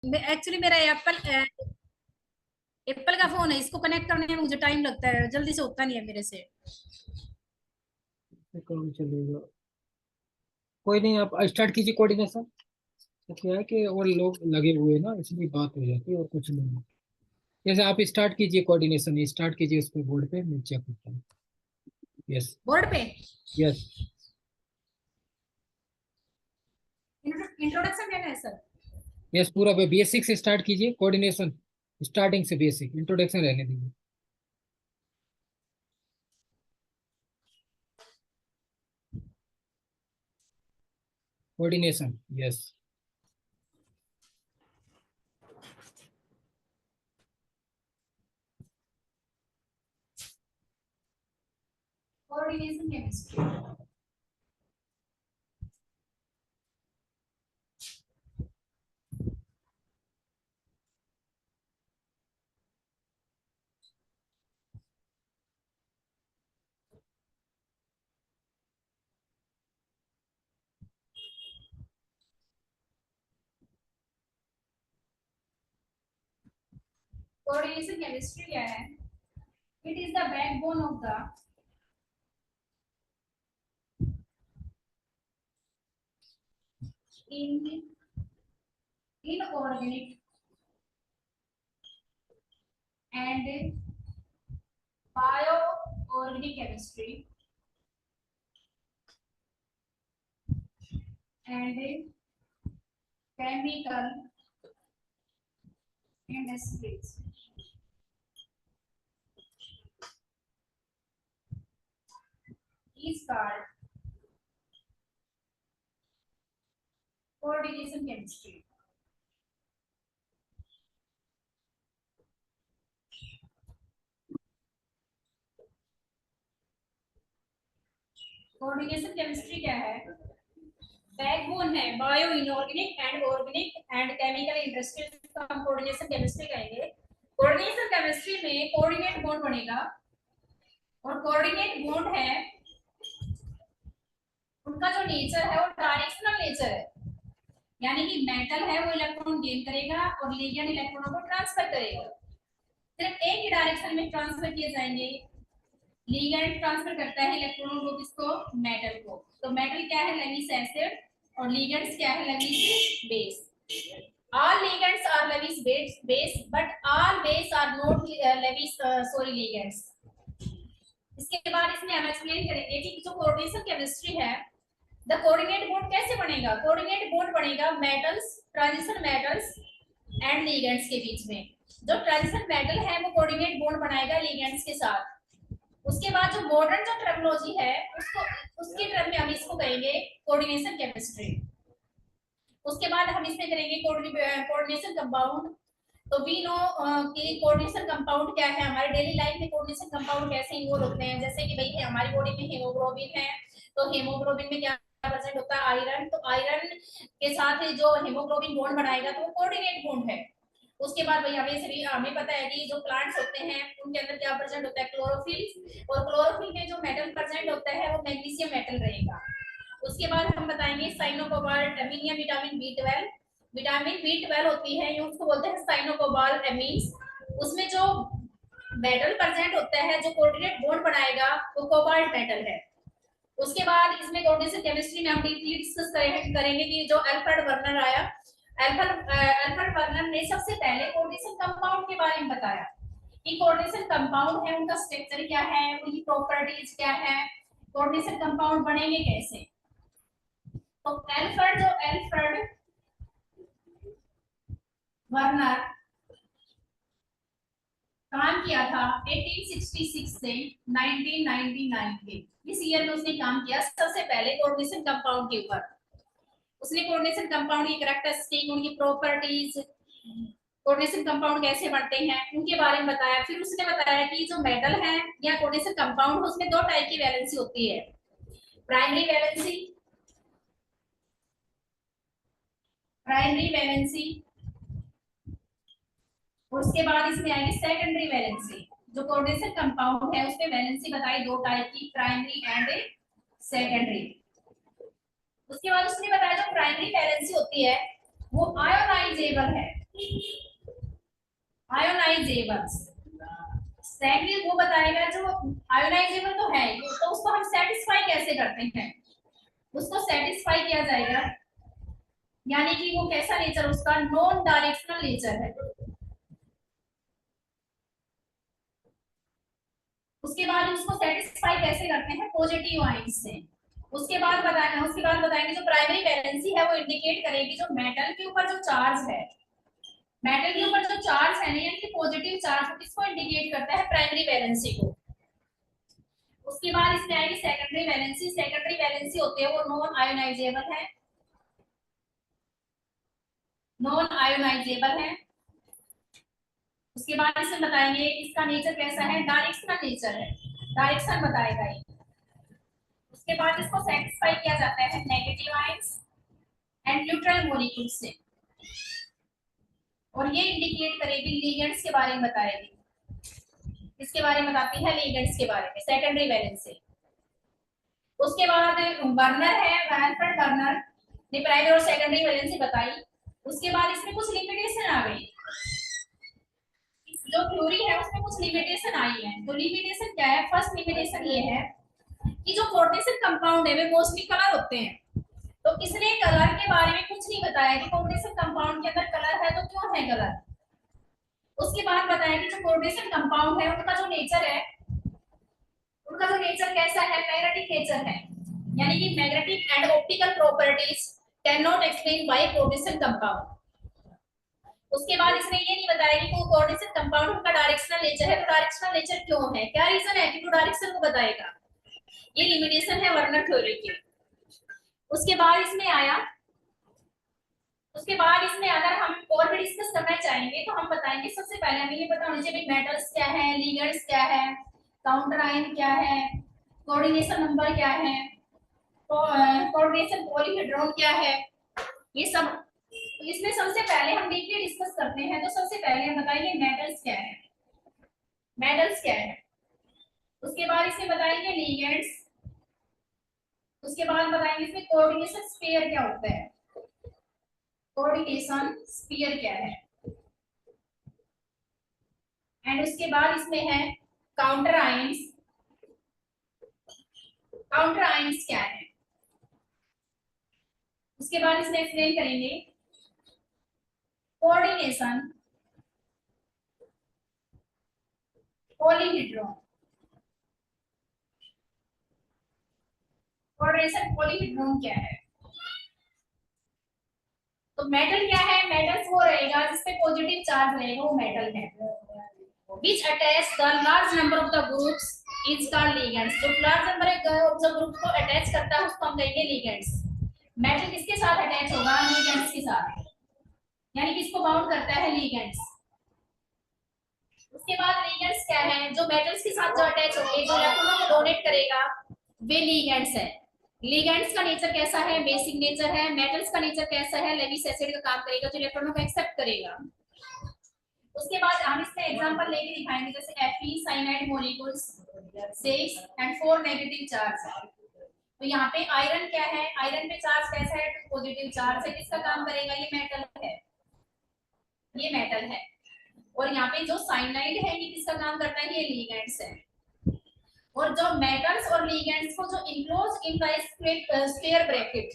Actually मेरा Apple का phone है, इसको कनेक्ट करने में मुझे टाइम लगता है, जल्दी से होता नहीं है मेरे से। काम चलेगा। कोई नहीं, आप स्टार्ट कीजिए कोऑर्डिनेशन। तो क्या है कि और लोग लगे हुए हैं ना, इसलिए बात हो जाती है और कुछ नहीं। जैसे आप स्टार्ट कीजिए कोऑर्डिनेशन, स्टार्ट कीजिए उस पे बोर्ड पे, मैं चेक करता हूँ। यस। बोर्ड पे यस। इंट्रोडक्शन देना है सर। यस, पूरा बेसिक से स्टार्ट कीजिए कोऑर्डिनेशन। स्टार्टिंग से बेसिक, इंट्रोडक्शन रहने दीजिए। Coordination. Yes. Coordination chemistry. Coordination chemistry क्या है? It is the backbone of the in inorganic and bioorganic chemistry and chemical industries. Is called coordination chemistry. Coordination chemistry क्या है? Backbone है bio inorganic and organic and chemical industries का हम coordination chemistry कहेंगे। Coordination chemistry में coordinate bond बनेगा, और coordinate bond है उनका जो नेचर है वो डायरेक्शनल नेचर है, यानी कि मेटल है वो इलेक्ट्रॉन गेन करेगा और लिगेंड इलेक्ट्रॉनों को ट्रांसफर करेगा। सिर्फ एक ही डायरेक्शन में ट्रांसफर किए जाएंगे। लिगेंड ट्रांसफर करता है इलेक्ट्रॉनों को, किसको? मेटल को। तो मेटल क्या है? Lewis acid. और लिगेंड्स क्या है? Lewis base. all ligands are Lewis base but all base are not Lewis sorry ligands। इसके बाद इसमें हम एक्सप्लेन करेंगे कि जो कोऑर्डिनेशन केमिस्ट्री है, द कोऑर्डिनेट बॉन्ड कैसे बनेगा। कोऑर्डिनेट बॉन्ड बनेगा metals, transition metals and ligands के बीच में। जो ट्रांजिशन मेटल है वो कोऑर्डिनेट बॉन्ड बनाएगा लिगेंड्स के साथ। उसके बाद जो मॉडर्न जो टर्मिनोलॉजी है उसको, उसके टर्म में हम इसको कहेंगे कोऑर्डिनेशन केमिस्ट्री। उसके बाद हम इसमें करेंगे कोऑर्डिनेशन कंपाउंड। तो वी नो कि कोऑर्डिनेशन कंपाउंड क्या है। हमारे डेली लाइफ में कोऑर्डिनेशन कंपाउंड कैसे इन्वॉल्व होते हैं, जैसे कि भाई हमारी बॉडी में हीमोग्लोबिन है, तो हीमोग्लोबिन में क्या प्रेजेंट होता है? आयरन। तो आयरन के साथ जो हीमोग्लोबिन बॉन्ड बनाएगा तो वो कोऑर्डिनेट बॉन्ड है। उसके बाद भाई हमें पता है कि जो प्लांट्स होते हैं उनके अंदर क्या प्रेजेंट होता है? क्लोरोफिल। और क्लोरोफिल में जो मेटल प्रेजेंट होता है वो मैग्नीशियम मेटल रहेगा। उसके बाद हम बताएंगे साइनोकोबाल्ट एमीन या विटामिन बी 12। विटामिन बी 12 होती है, ये उसको बोलते हैं साइनोकोबाल्ट एमीन्स। उसमें जो मेटल प्रेजेंट होता है जो कोऑर्डिनेट बॉन्ड बनाएगा वो कोबाल्ट मेटल है। उसके बाद इसमें कोऑर्डिनेशन केमिस्ट्री में हम डीपली डिस्कस करेंगे कि जो अल्फ्रेड वर्नर आया, अल्फ्रेड वर्नर ने सबसे पहले कोऑर्डिनेशन कंपाउंड के बारे में बताया कि कोऑर्डिनेशन कंपाउंड है उनका स्ट्रक्चर क्या है, उनकी प्रॉपर्टीज क्या है, कोऑर्डिनेशन कंपाउंड बनेंगे कैसे। तो एल्फ्रेड वर्नर काम किया था 1866 से 1999 के इस ईयर में उसने काम किया सबसे पहले कोऑर्डिनेशन कंपाउंड के ऊपर। उसने कोऑर्डिनेशन कंपाउंड की कैरेक्टरिस्टिक, उनकी प्रॉपर्टीज, कोऑर्डिनेशन कंपाउंड कैसे बनते हैं उनके बारे में बताया। फिर उसने बताया कि जो मेटल है या कोऑर्डिनेशन कंपाउंड उसमें दो टाइप की वैलेंसी होती है, प्राइमरी वैलेंसी, प्राइमरी वैलेंसी। उसके बाद इसमें आएगी सेकेंडरी वैलेंसी। जो कोऑर्डिनेशन कंपाउंड है उसमें वैलेंसी बताई दो टाइप की, प्राइमरी एंड सेकेंडरी। उसके बाद उसने बताया जो प्राइमरी वैलेंसी होती है वो आयोनाइजेबल है। आयोनाइजेबल्स, सेकेंडली वो बताएगा जो आयोनाइजेबल तो है ही, तो उसको हम सेटिस्फाई कैसे करते हैं, उसको सेटिस्फाई किया जाएगा, यानी कि वो कैसा नेचर, उसका नॉन डायरेक्शनल नेचर है। उसके बाद उसको सेटिस्फाई कैसे करते हैं, पॉजिटिव आयंस से। उसके बाद बताएंगे जो प्राइमरी वैलेंसी है वो इंडिकेट करेगी जो मेटल के ऊपर जो चार्ज है, मेटल के ऊपर जो चार्ज है ना, यानी कि पॉजिटिव चार्ज, किसको इंडिकेट करता है, प्राइमरी वैलेंसी को। उसके बाद इसमें आएगी सेकेंडरी वैलेंसी। सेकेंडरी वैलेंसी होती है वो नॉन आयोनाइजेबल है, नॉन आयोनाइजेबल है। उसके बाद इसमें बताएंगे इसका नेचर कैसा है, डायरेक्शनल नेचर है, डायरेक्शन बताएगा ये। उसके बाद इसको सेटिस्फाई किया जाता है negative ions and neutral molecule से, और ये इंडिकेट करेगी लिगेंड्स के बारे में बताएगी, इसके बारे में बताती है लिगेंड्स के बारे में, सेकेंडरी वैलेंस से। उसके बाद बर्नर है, वैल्फ्रेड बर्नर ने प्राइमरी और सेकेंडरी वैलेंसी बताई। उसके बाद इसमें कुछ लिमिटेशन आ गई, जो थ्योरी है उसमें कुछ लिमिटेशन आई है। तो लिमिटेशन क्या है, फर्स्ट लिमिटेशन ये है कि जो कोऑर्डिनेशन कंपाउंड है वे मोस्टली कलर होते हैं। तो इसने कलर के बारे में कुछ नहीं बताया कि कोऑर्डिनेशन कंपाउंड के अंदर कलर है तो क्यों है कलर। उसके बाद बताया कि जो कोऑर्डिनेशन कंपाउंड है उनका जो नेचर है, उनका जो नेचर कैसा है, मैग्नेटिक नेचर है, यानी कि magnetic and optical properties can not explain by coordination compound. उसके बाद इसने ये नहीं बताया कि कोऑर्डिनेशन कंपाउंड का डायरेक्शनल नेचर है, तो डायरेक्शनल नेचर क्यों है, क्या रीजन है कि वो डायरेक्शन को बताएगा। ये लिमिटेशन है वर्नर थ्योरी की। उसके बाद इसमें अगर हम और भी डिस्कस करना चाहेंगे तो हम बताएंगे, सबसे पहले हमें ये पता होना चाहिए मेटल्स क्या है, लिगेंड्स क्या है, काउंटर आयन क्या है, कोऑर्डिनेशन नंबर क्या है, कोऑर्डिनेशन पॉलीहेड्रॉन क्या है, ये सब। तो इसमें सबसे पहले हम डीपली डिस्कस करते हैं। तो सबसे पहले हम बताएंगे मेटल्स क्या है, मेटल्स क्या है। उसके बाद इसमें बताएंगे लिगेंड्स। उसके बाद बताएंगे इसमें कोऑर्डिनेशन स्फीयर क्या होता है, कोऑर्डिनेशन स्फीयर क्या है। एंड उसके बाद इसमें है काउंटर आयंस, काउंटर आयंस क्या है। उसके बाद इसमें एक्सप्लेन करेंगे कोऑर्डिनेशन पॉलीहेड्रॉन, कोऑर्डिनेशन पॉलीहेड्रॉन क्या है। तो मेटल क्या है, मेटल्स वो रहेगा जिसपे पॉजिटिव चार्ज रहेगा, वो मेटल है। which attach the large number of the groups is called ligands। जो large number of the group को अटैच करता है उसको हम कहेंगे ligands। मेटल किसके साथ अटैच होगा, ligands के साथ, यानी कि इसको बाउंड करता है ligands। उसके बाद ligands क्या है, जो मेटल्स के साथ जो अटैच होंगे, जो इलेक्ट्रॉनों को डोनेट करेगा, वे ligands है। लिगेंड्स का नेचर कैसा है, बेसिक नेचर है। मेटल्स का नेचर कैसा है, लेविस एसिड का काम करेगा, जो इलेक्ट्रॉनों को एक्सेप्ट करेगा। उसके बाद हम इसमें एग्जांपल लेके दिखाएंगे, जैसे Fe cyanide molecules 6 and 4 negative charge है। तो यहाँ पे आयरन क्या है, आयरन पे चार्ज कैसा है, 2 पॉजिटिव चार्ज है। किसका काम करेगा, ये मेटल है, ये मेटल है। और यहाँ पे जो साइनाइड है ये किसका काम करता है, ये लिगेंड्स है। और जो मेटल्स और लिगेंड्स को जो enclose in the square bracket,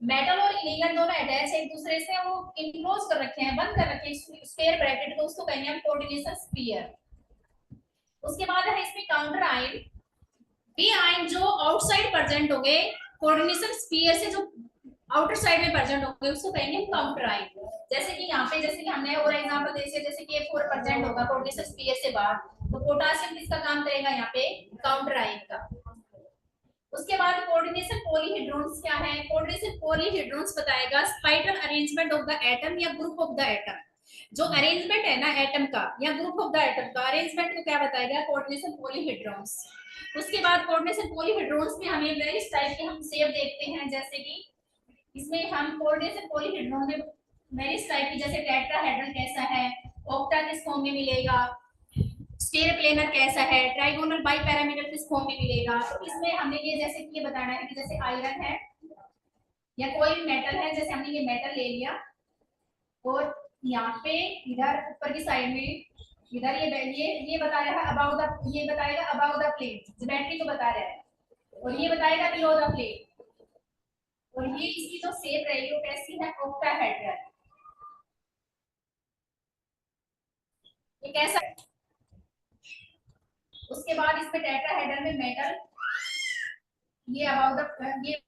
metal और लिगेंड दोनों अटैच है एक दूसरे से, वो इनक्लोज कर रखे हैं, बंद कर रखे हैं स्क्वायर ब्रैकेट को, उसको कहेंगे हम कोऑर्डिनेशन स्फीयर। उसके बाद है इसमें काउंटर आयन। ये आयन जो आउटसाइड प्रेजेंट हो गए कोऑर्डिनेशन स्फीयर से, जो आउटर साइड में प्रेजेंट हो गए, उसको कहेंगे काउंटर आयन। जैसे कि यहाँ पे, जैसे कि हमने और एग्जांपल देखे, जैसे कि F4 प्रेजेंट होगा कोऑर्डिनेशन स्फीयर से बाहर, तो पोटेशियम किसका काम करेगा, यहाँ पे काउंटर आयन का। उसके बाद कोऑर्डिनेशन पॉलीहेड्रॉन्स क्या है, कोऑर्डिनेशन पॉलीहेड्रॉन्स बताएगा spiral arrangement of the atom या ग्रुप ऑफ द एटम। जो अरेंजमेंट है ना एटम का या ग्रुप ऑफ द एटम का, अरेंजमेंट को क्या बताएगा, कोऑर्डिनेशन पॉलीहेड्रॉन्स। उसके बाद कोऑर्डिनेशन पॉलीहेड्रॉन्स में हमें वेरियस टाइप के हम शेप देखते हैं, जैसे कि इसमें हम कोऑर्डिनेशन पॉलीहेड्रॉन में वेरियस टाइप की, जैसे टेट्राहेड्रल कैसा है, ऑक्टा किस फॉर्म में मिलेगा, स्फीयर प्लेनर कैसा है, ट्राइगोनल बाइपैरामीटर किस फॉर्म में मिलेगा। तो इसमें हमने ये जैसे कि ये बताना है कि जैसे आयरन है या कोई भी मेटल है, जैसे हमने ये मेटल ले लिया और यहाँ पे इधर ऊपर की साइड में इधर ये बता रहा है अबाउट द, ये बताएगा अबाउट द प्लेन, ज्योमेट्री को बता रहा है, और ये बताएगा बिलो द प्लेन। और ये इसकी जो शेप रहेगी वो कैसी है, ऑक्टाहेड्रल। ये कैसा है? उसके बाद इसमें टेट्राहेड्रल में मेटल, ये अबाउट द, ये